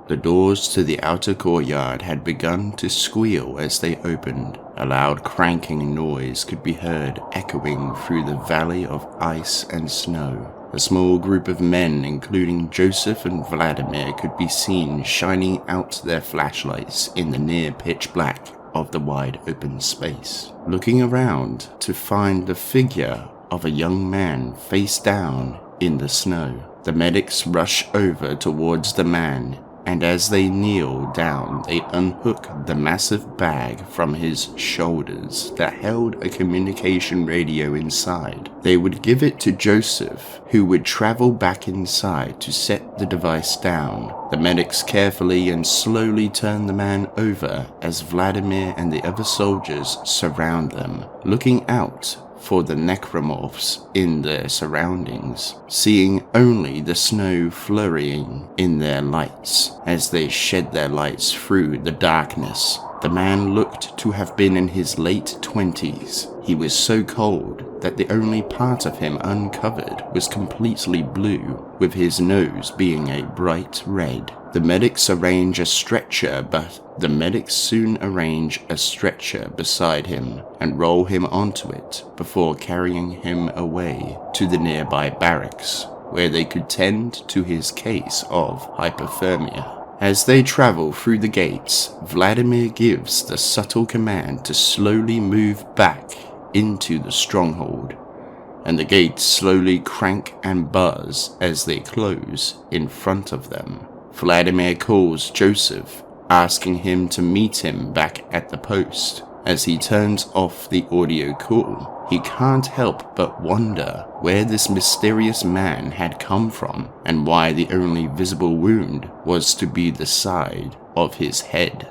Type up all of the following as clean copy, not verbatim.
The doors to the outer courtyard had begun to squeal as they opened. A loud cranking noise could be heard echoing through the valley of ice and snow. A small group of men, including Joseph and Vladimir, could be seen shining out their flashlights in the near pitch black of the wide open space, looking around to find the figure of a young man face down in the snow. The medics rush over towards the man, and as they kneel down, they unhook the massive bag from his shoulders that held a communication radio inside. They would give it to Joseph, who would travel back inside to set the device down. The medics carefully and slowly turn the man over as Vladimir and the other soldiers surround them, looking out for the necromorphs in their surroundings, seeing only the snow flurrying in their lights as they shed their lights through the darkness. The man looked to have been in his late 20s. He was so cold that the only part of him uncovered was completely blue, with his nose being a bright red. The medics soon arrange a stretcher beside him and roll him onto it before carrying him away to the nearby barracks, where they could tend to his case of hypothermia. As they travel through the gates, Vladimir gives the subtle command to slowly move back into the stronghold, and the gates slowly crank and buzz as they close in front of them. Vladimir calls Joseph, asking him to meet him back at the post. As he turns off the audio call, he can't help but wonder where this mysterious man had come from and why the only visible wound was to be the side of his head.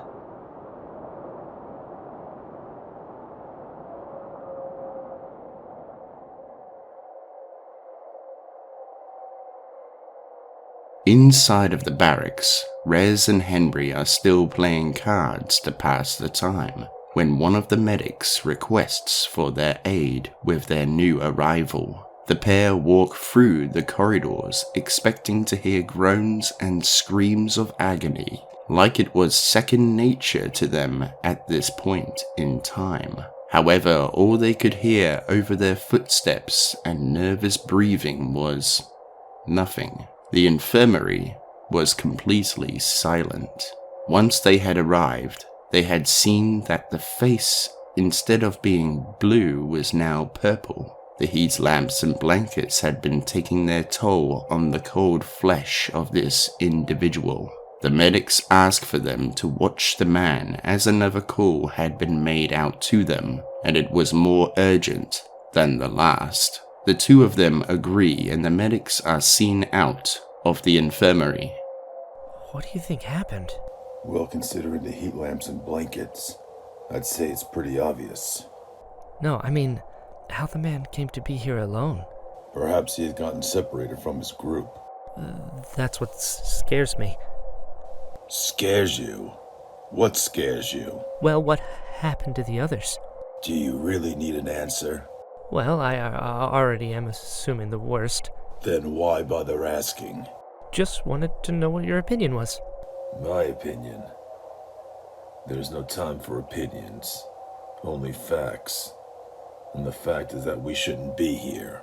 Inside of the barracks, Rez and Henry are still playing cards to pass the time when one of the medics requests for their aid with their new arrival. The pair walk through the corridors expecting to hear groans and screams of agony, like it was second nature to them at this point in time. However, all they could hear over their footsteps and nervous breathing was nothing. The infirmary was completely silent. Once they had arrived, they had seen that the face, instead of being blue, was now purple. The heat lamps and blankets had been taking their toll on the cold flesh of this individual. The medics asked for them to watch the man as another call had been made out to them, and it was more urgent than the last. The two of them agree, and the medics are seen out of the infirmary. What do you think happened? Well, considering the heat lamps and blankets, I'd say it's pretty obvious. No, I mean, how the man came to be here alone. Perhaps he had gotten separated from his group. That's what scares me. Scares you? What scares you? Well, what happened to the others? Do you really need an answer? Well, I already am assuming the worst. Then why bother asking? Just wanted to know what your opinion was. My opinion? There's no time for opinions. Only facts. And the fact is that we shouldn't be here.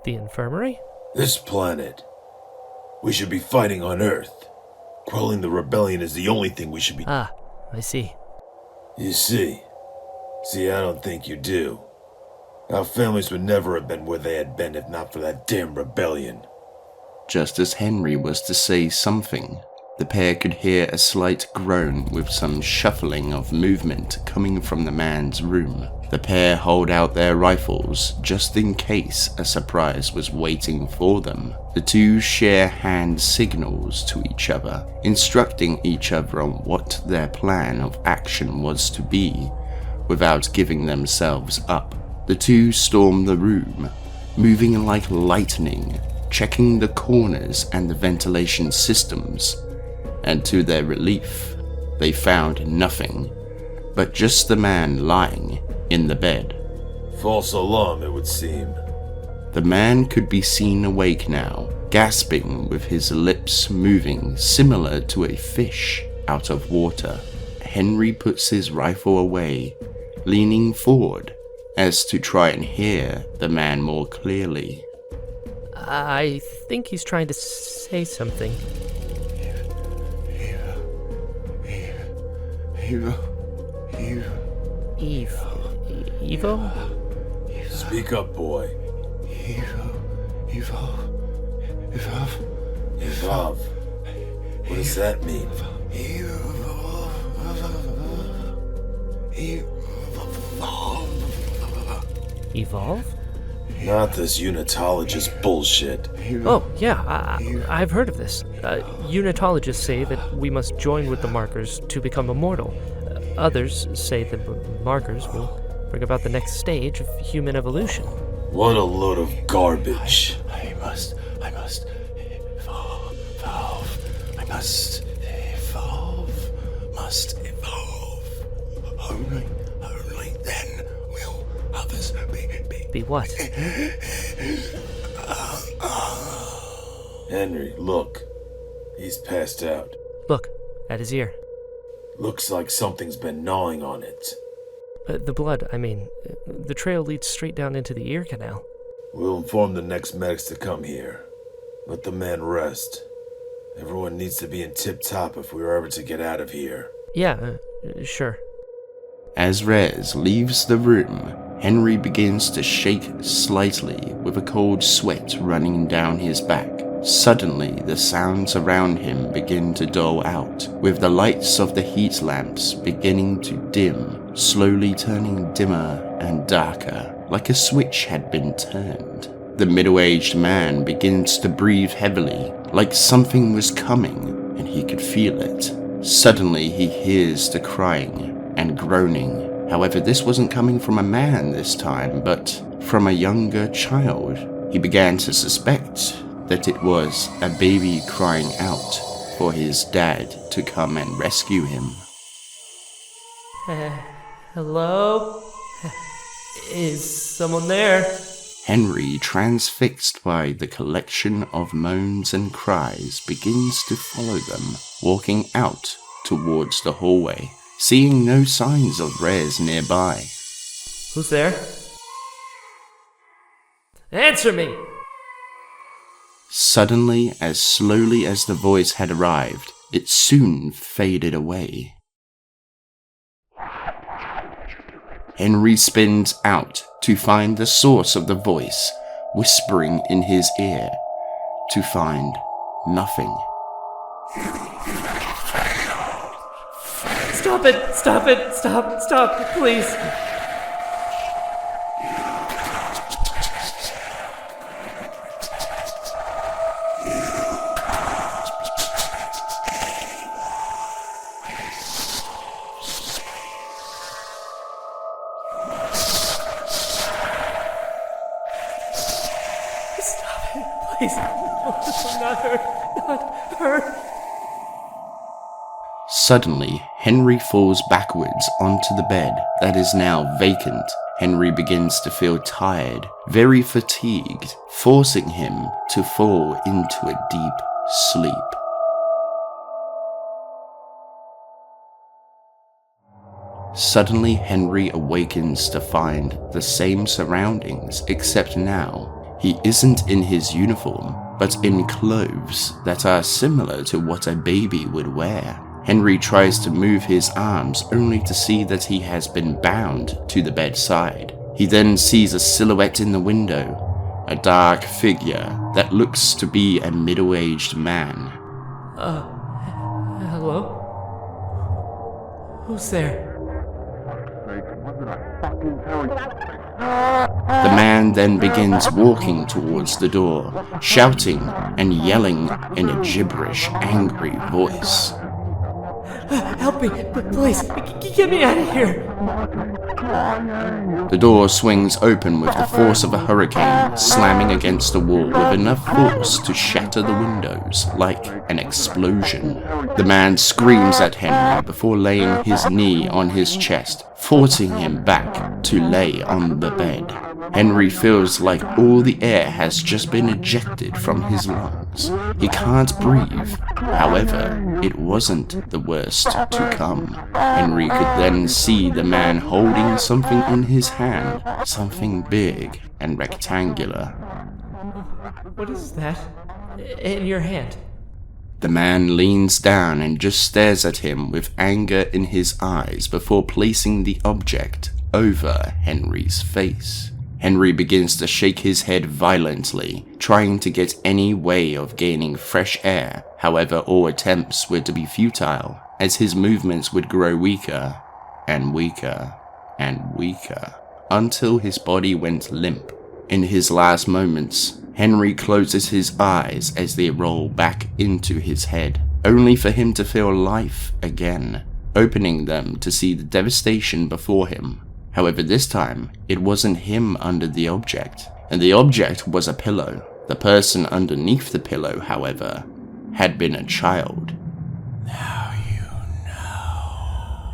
The infirmary? This planet. We should be fighting on Earth. Quelling the rebellion is the only thing we should be... Ah, I see. You see? See, I don't think you do. Our families would never have been where they had been if not for that damn rebellion. Just as Henry was to say something, the pair could hear a slight groan with some shuffling of movement coming from the man's room. The pair hold out their rifles just in case a surprise was waiting for them. The two share hand signals to each other, instructing each other on what their plan of action was to be, without giving themselves up. The two storm the room, moving like lightning, checking the corners and the ventilation systems, and to their relief, they found nothing but just the man lying in the bed. False alarm, it would seem. The man could be seen awake now, gasping with his lips moving similar to a fish out of water. Henry puts his rifle away, leaning forward as to try and hear the man more clearly. I think he's trying to say something. Eve. Evo? Speak up, boy. Evolve. What does that mean? Evolve? Not this unitologist bullshit. Oh, yeah, I've heard of this. Unitologists say that we must join with the markers to become immortal. Others say the markers will bring about the next stage of human evolution. What a load of garbage. I must evolve. I must evolve. Only then will others Be what? Henry, look. He's passed out. Look, at his ear. Looks like something's been gnawing on it. The blood, I mean, the trail leads straight down into the ear canal. We'll inform the next medics to come here. Let the man rest. Everyone needs to be in tip-top if we are ever to get out of here. Yeah, sure. As Rez leaves the room, Henry begins to shake slightly with a cold sweat running down his back. Suddenly, the sounds around him begin to dull out, with the lights of the heat lamps beginning to dim, slowly turning dimmer and darker, like a switch had been turned. The middle-aged man begins to breathe heavily, like something was coming, and he could feel it. Suddenly, he hears the crying and groaning. However, this wasn't coming from a man this time, but from a younger child. He began to suspect that it was a baby crying out for his dad to come and rescue him. Hello? Is someone there? Henry, transfixed by the collection of moans and cries, begins to follow them, walking out towards the hallway, seeing no signs of Rez nearby. Who's there? Answer me! Suddenly, as slowly as the voice had arrived, it soon faded away. Henry spins out to find the source of the voice, whispering in his ear, to find nothing. Stop it! Stop it! Stop, please! Please, not her. Suddenly, Henry falls backwards onto the bed that is now vacant. Henry begins to feel tired, very fatigued, forcing him to fall into a deep sleep. Suddenly, Henry awakens to find the same surroundings, except now he isn't in his uniform, but in clothes that are similar to what a baby would wear. Henry tries to move his arms only to see that he has been bound to the bedside. He then sees a silhouette in the window, a dark figure that looks to be a middle-aged man. Hello? Who's there? The man then begins walking towards the door, shouting and yelling in a gibberish, angry voice. Help me, please, get me out of here! The door swings open with the force of a hurricane, slamming against the wall with enough force to shatter the windows like an explosion. The man screams at Henry before laying his knee on his chest, forcing him back to lay on the bed. Henry feels like all the air has just been ejected from his lungs. He can't breathe. However, it wasn't the worst to come. Henry could then see the man holding something in his hand, something big and rectangular. What is that in your hand? The man leans down and just stares at him with anger in his eyes before placing the object over Henry's face. Henry begins to shake his head violently, trying to get any way of gaining fresh air. However, all attempts were to be futile, as his movements would grow weaker and weaker and weaker, until his body went limp. In his last moments, Henry closes his eyes as they roll back into his head, only for him to feel life again, opening them to see the devastation before him. However, this time, it wasn't him under the object, and the object was a pillow. The person underneath the pillow, however, had been a child. Now you know.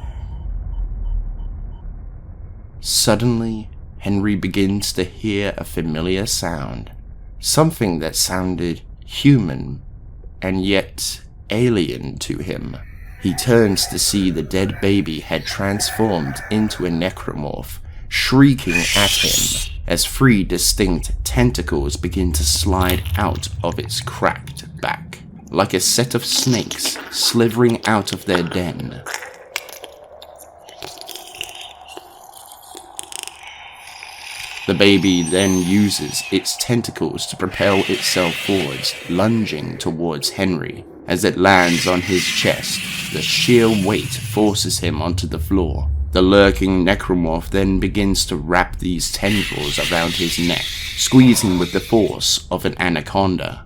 Suddenly, Henry begins to hear a familiar sound, something that sounded human and yet alien to him. He turns to see the dead baby had transformed into a necromorph, shrieking at him as 3 distinct tentacles begin to slide out of its cracked back, like a set of snakes slithering out of their den. The baby then uses its tentacles to propel itself forwards, lunging towards Henry. As it lands on his chest, the sheer weight forces him onto the floor. The lurking necromorph then begins to wrap these tendrils around his neck, squeezing with the force of an anaconda.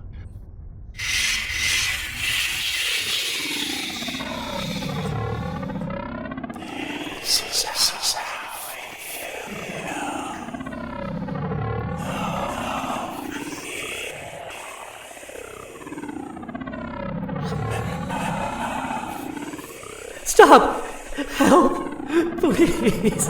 Stop! Help! Please!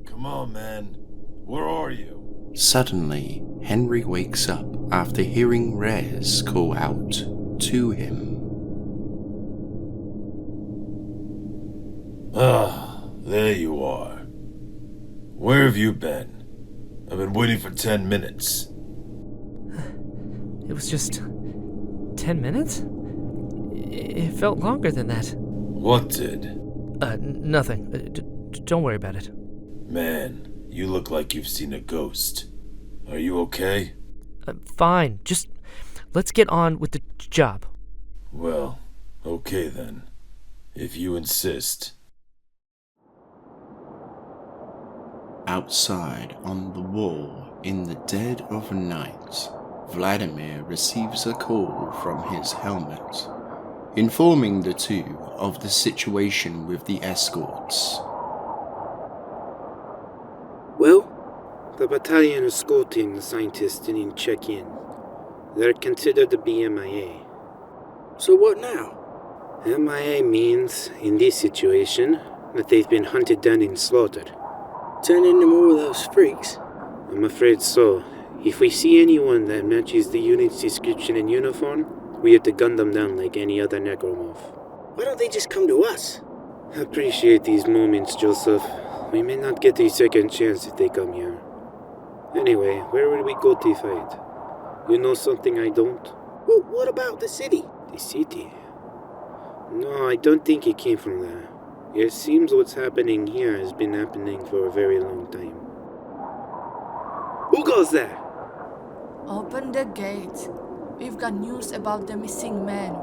Come on, man. Where are you? Suddenly, Henry wakes up after hearing Rez call out to him. Ah, there you are. Where have you been? I've been waiting for 10 minutes. It was just 10 minutes? It felt longer than that. What did? Nothing. Don't worry about it. Man, you look like you've seen a ghost. Are you okay? Fine. Just let's get on with the job. Well, okay then. If you insist. Outside, on the wall, in the dead of night, Vladimir receives a call from his helmet, informing the two of the situation with the escorts. Well, the battalion escorting the scientists didn't check in. They're considered to be MIA. So what now? MIA means, in this situation, that they've been hunted down and slaughtered. Turn into more of those freaks? I'm afraid so. If we see anyone that matches the unit's description and uniform, we have to gun them down like any other necromorph. Why don't they just come to us? Appreciate these moments, Joseph. We may not get a second chance if they come here. Anyway, where will we go to fight? You know something I don't? Well, what about the city? The city? No, I don't think it came from there. It seems what's happening here has been happening for a very long time. Who goes there? Open the gate. We've got news about the missing man.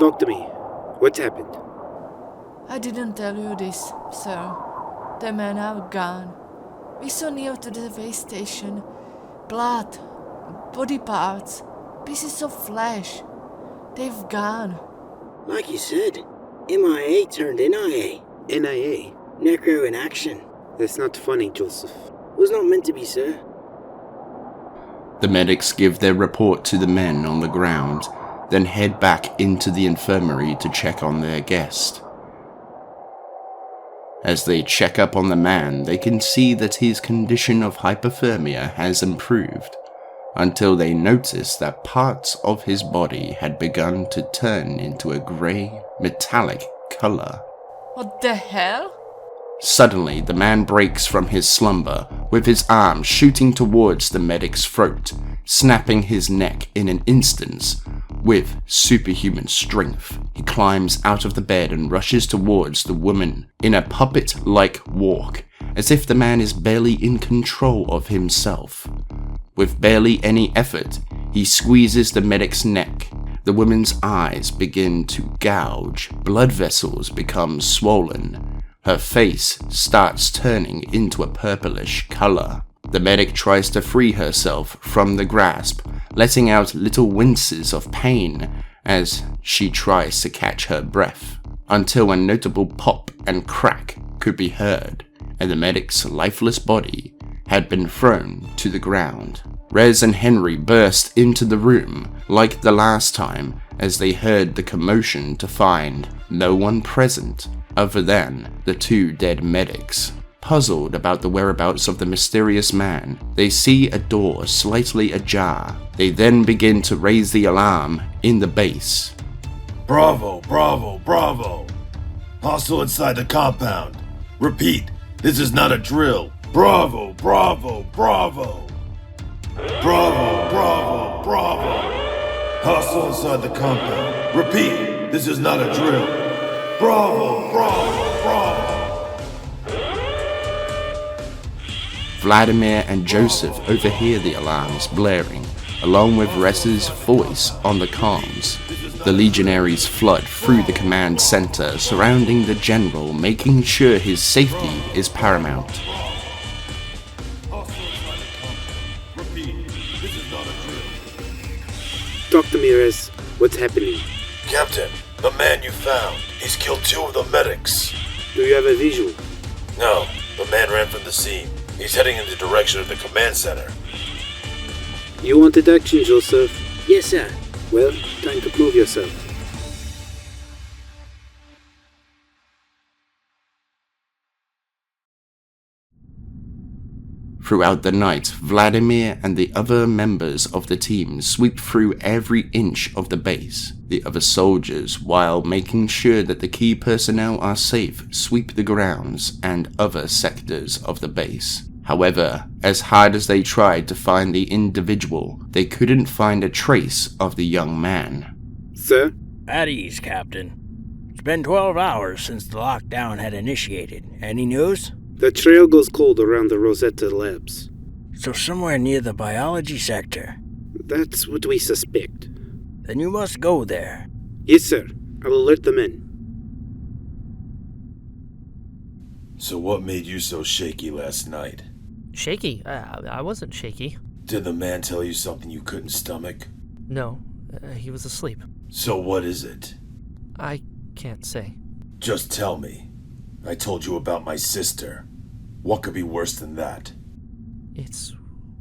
Talk to me. What's happened? I didn't tell you this, sir. The men are gone. We so near to the way station. Blood, body parts, pieces of flesh. They've gone. Like you said, MIA turned NIA. NIA? Necro in action. That's not funny, Joseph. Was not meant to be, sir. The medics give their report to the men on the ground, then head back into the infirmary to check on their guest. As they check up on the man, they can see that his condition of hypothermia has improved, until they notice that parts of his body had begun to turn into a grey, metallic color. What the hell? Suddenly, the man breaks from his slumber, with his arm shooting towards the medic's throat, snapping his neck in an instant. With superhuman strength, he climbs out of the bed and rushes towards the woman in a puppet-like walk, as if the man is barely in control of himself. With barely any effort, he squeezes the medic's neck. The woman's eyes begin to gouge, blood vessels become swollen. Her face starts turning into a purplish color. The medic tries to free herself from the grasp, letting out little winces of pain as she tries to catch her breath, until a notable pop and crack could be heard, and the medic's lifeless body had been thrown to the ground. Rez and Henry burst into the room like the last time as they heard the commotion to find no one present other than the two dead medics. Puzzled about the whereabouts of the mysterious man, they see a door slightly ajar. They then begin to raise the alarm in the base. Bravo, bravo, bravo! Hostile inside the compound. Repeat, this is not a drill. Bravo, bravo, bravo! Bravo, bravo, bravo! Hostile inside the compound. Repeat, this is not a drill. Bravo, bravo, bravo! Vladimir and Joseph overhear the alarms blaring, along with Rez's voice on the comms. The legionaries flood through the command center, surrounding the general, making sure his safety is paramount. Talk to me, Rez. What's happening? Captain, the man you found. He's killed 2 of the medics. Do you have a visual? No, the man ran from the scene. He's heading in the direction of the command center. You wanted action, Joseph. Yes, sir. Well, time to prove yourself. Throughout the night, Vladimir and the other members of the team sweep through every inch of the base. The other soldiers, while making sure that the key personnel are safe, sweep the grounds and other sectors of the base. However, as hard as they tried to find the individual, they couldn't find a trace of the young man. Sir? At ease, Captain. It's been 12 hours since the lockdown had initiated. Any news? The trail goes cold around the Rosetta labs. So somewhere near the biology sector. That's what we suspect. Then you must go there. Yes, sir. I'll alert the men. So what made you so shaky last night? Shaky? I wasn't shaky. Did the man tell you something you couldn't stomach? No, he was asleep. So what is it? I can't say. Just tell me. I told you about my sister. What could be worse than that? It's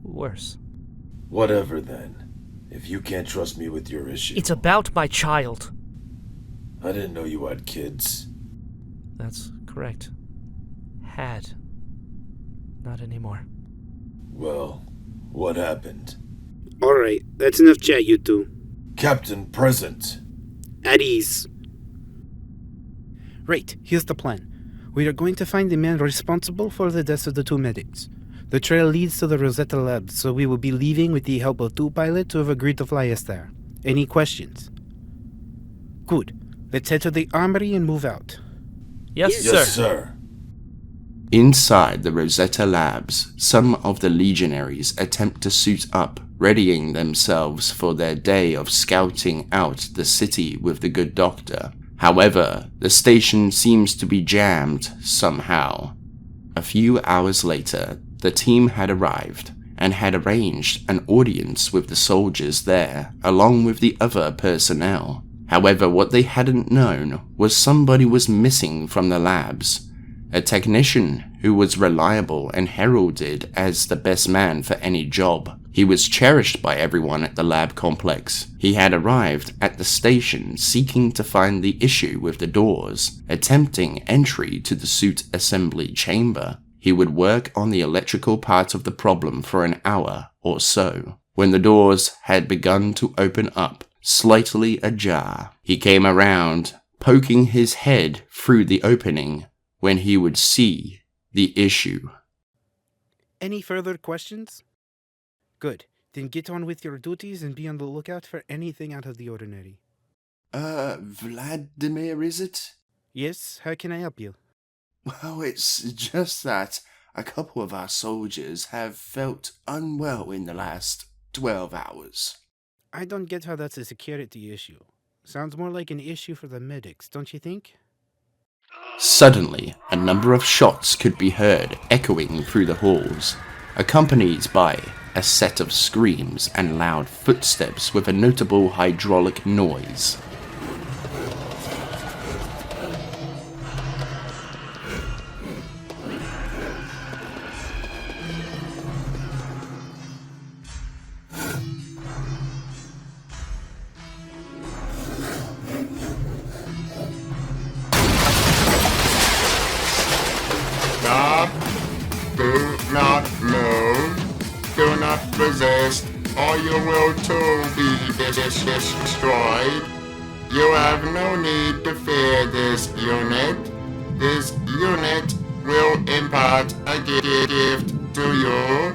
worse. Whatever then. If you can't trust me with your issue. It's about my child. I didn't know you had kids. That's correct. Had. Not anymore. Well, what happened? Alright, that's enough chat, you two. Captain present. At ease. Right, here's the plan. We are going to find the man responsible for the deaths of the 2 medics. The trail leads to the Rosetta Labs, so we will be leaving with the help of 2 pilots who have agreed to fly us there. Any questions? Good. Let's head to the armory and move out. Yes, Yes, sir. sir. Inside the Rosetta Labs, some of the legionaries attempt to suit up, readying themselves for their day of scouting out the city with the good doctor. However, the station seems to be jammed somehow. A few hours later, the team had arrived and had arranged an audience with the soldiers there, along with the other personnel. However, what they hadn't known was somebody was missing from the labs. A technician who was reliable and heralded as the best man for any job. He was cherished by everyone at the lab complex. He had arrived at the station seeking to find the issue with the doors, attempting entry to the suit assembly chamber. He would work on the electrical part of the problem for an hour or so. When the doors had begun to open up, slightly ajar, he came around, poking his head through the opening when he would see the issue. Any further questions? Good. Then get on with your duties and be on the lookout for anything out of the ordinary. Vladimir, is it? Yes, how can I help you? Well, it's just that a couple of our soldiers have felt unwell in the last 12 hours. I don't get how that's a security issue. Sounds more like an issue for the medics, don't you think? Suddenly, a number of shots could be heard echoing through the halls, accompanied by a set of screams and loud footsteps with a notable hydraulic noise. Do not move. Do not resist, or you will too be destroyed. You have no need to fear this unit. This unit will impart a gift to you.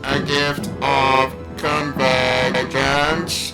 A gift of Convergence.